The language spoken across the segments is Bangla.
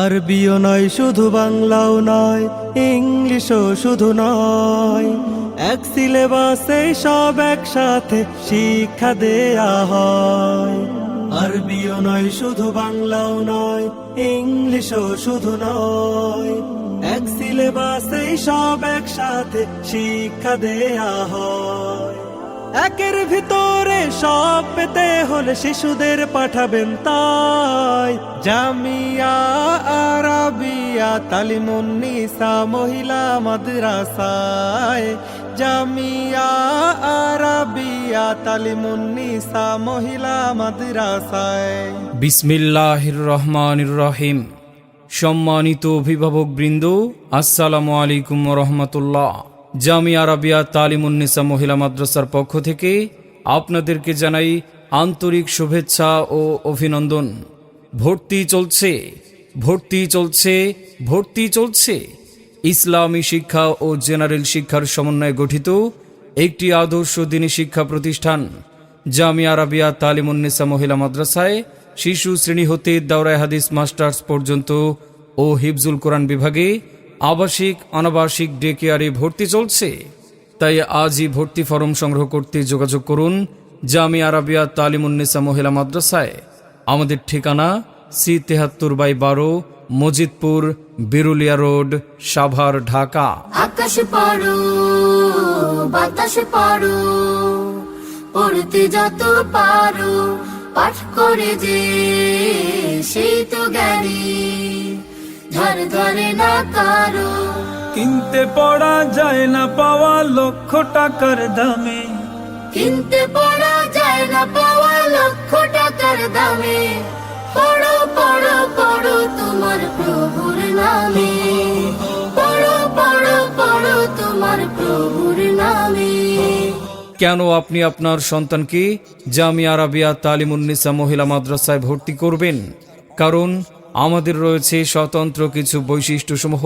আরবিও নয় শুধু বাংলাও নয়, ইংলিশও শুধু নয়, এক সিলেবাসে সব একসাথে শিক্ষা দেয়া হয়। আরবিও নয় শুধু বাংলাও নয়, ইংলিশও শুধু নয়, এক সিলেবাসে সব একসাথে শিক্ষা দেয়া হয়। একের ভিতরে সব পেতে হলে শিশুদের পাঠাবেন তাই জামিয়া আরাবিয়া তালিমুন্নিসা মহিলা মাদ্রাসায়, জামিয়া আরাবিয়া তালিমুন্নিসা মহিলা মাদ্রাসায়। বিসমিল্লাহির রহমানির রহিম। সম্মানিত অভিভাবক বৃন্দ, আসসালামু আলাইকুম ওয়া রাহমাতুল্লাহ। জামিয়া আরাবিয়া তালিমুন্নিসা মহিলা মাদ্রাসার পক্ষ থেকে আপনাদেরকে জানাই আন্তরিক শুভেচ্ছা ও অভিনন্দন। ভর্তি চলছে, ভর্তি চলছে, ভর্তি চলছে। ইসলামী শিক্ষা ও জেনারেল শিক্ষার সমন্বয়ে গঠিত একটি আদর্শ দ্বীনী শিক্ষা প্রতিষ্ঠান জামিয়া আরাবিয়া তালিমুন্নিসা মহিলা মাদ্রাসায় শিশু শ্রেণী হতে দাওরায়ে হাদিস মাস্টার্স পর্যন্ত ও হিফজুল কোরআন বিভাগে আবাসিক অনাবাসিক ডে কেয়ারে ভর্তি চলছে। তাই আজই ভর্তি ফরম সংগ্রহ করতে যোগাযোগ করুন জামিয়া আরাবিয়া তালিমুন্নিসা মহিলা মাদ্রাসায়। আমাদের ঠিকানা C73/12 মজিদপুর, বিরুলিয়া রোড, সাভার, ঢাকা। আকাশ পড়ো বাতাস পড়ো, পড়তে যত পারো পাঠ করে যে সেই তো জ্ঞানী, ধার ধারে না কারো। কিনতে পড়া যায় না পাওয়া লক্ষ টাকার দামে, কিনতে পড়া যায় না পাওয়া লক্ষ টাকার দামে। পড়ো পড়ো পড়ো তোমার প্রভুর নামে, পড়ো পড়ো পড়ো তোমার প্রভুর নামে। কেন আপনি আপনার সন্তানকে জামিয়া আরাবিয়া তালিমুন্নিসা মহিলা মাদ্রাসায় ভর্তি করবেন? কারণ আমাদের রয়েছে স্বতন্ত্র কিছু বৈশিষ্ট্যসমূহ,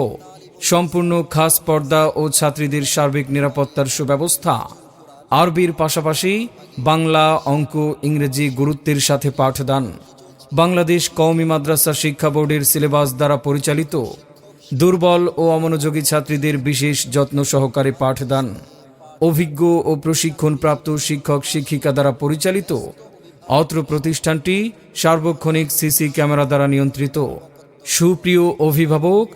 সম্পূর্ণ খাস পর্দা ও ছাত্রীদের সার্বিক নিরাপত্তার সুব্যবস্থা। আরবির পাশাপাশি বাংলা, অঙ্ক, ইংরেজি গুরুত্বের সাথে পাঠদান। বাংলাদেশ কওমি মাদ্রাসা শিক্ষা বোর্ডের সিলেবাস দ্বারা পরিচালিত। দুর্বল ও অমনোযোগী ছাত্রীদের বিশেষ যত্ন সহকারে পাঠদান। অভিজ্ঞ ও প্রশিক্ষণপ্রাপ্ত শিক্ষক শিক্ষিকা দ্বারা পরিচালিত। অত্র প্রতিষ্ঠানটি সার্বক্ষণিক সিসি ক্যামেরা দ্বারা নিয়ন্ত্রিত। সুপ্রিয় অভিভাবক,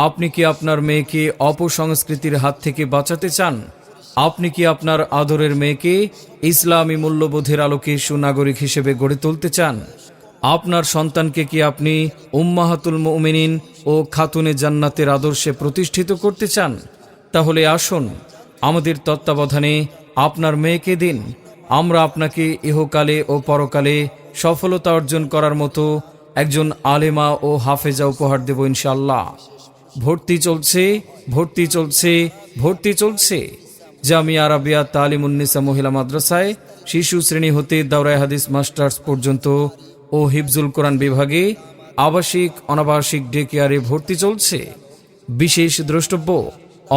আপনি কি আপনার মেয়েকে অপসংস্কৃতির হাত থেকে বাঁচাতে চান? আপনি কি আপনার আদরের মেয়েকে ইসলামী মূল্যবোধের আলোকে সুনাগরিক হিসেবে গড়ে তুলতে চান? আপনার সন্তানকে কি আপনি উম্মাহাতুল মুমিনিন ও খাতুনে জান্নাতের আদর্শে প্রতিষ্ঠিত করতে চান? তাহলে আসুন, আমাদের তত্ত্বাবধানে আপনার মেয়েকে দিন। আমরা আপনাকে ইহকালে ও পরকালে সফলতা অর্জন করার মতো একজন আলেমা ও হাফেজা উপহার দেব ইনশাআল্লাহ। ভর্তি চলছে, ভর্তি চলছে, ভর্তি চলছে। জামিয়া আরাবিয়া তালিমুন্নিসা মহিলা মাদ্রাসায় শিশু শ্রেণী হতে দাওরায়ে হাদিস মাস্টার্স পর্যন্ত ও হিফজুল কোরআন বিভাগে আবাসিক অনাবাসিক ডে কেয়ারে ভর্তি চলছে। বিশেষ দ্রষ্টব্য,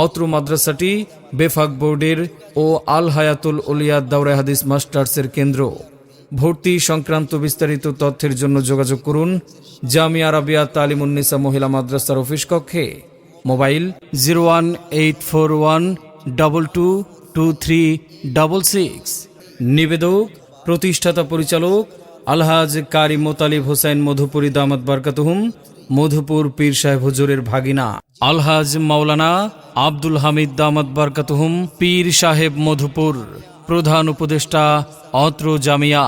অত্র মাদ্রাসাটি বেফাক বোর্ডের ও আল হায়াতুল উলিয়া দাওরায়ে হাদিস মাস্টার্সের কেন্দ্র। ভর্তি সংক্রান্ত বিস্তারিত তথ্যের জন্য যোগাযোগ করুন জামিয়া আরাবিয়া তালিমুন্নিসা মহিলা মাদ্রাসার অফিস কক্ষে। মোবাইল 01841222366। নিবেদক প্রতিষ্ঠাতা পরিচালক আলহাজ কারি মোতালিব হোসেন মধুপুরী দামাত বারকাতুহুম, মধুপুর পীর সাহেব হুজুরের ভাগিনা আলহাজ মাওলানা আব্দুল হামিদ দামাত বারকাতুহুম, পীর সাহেব, মধুপুর। প্রধান উপদেষ্টা অত্র জামিয়া।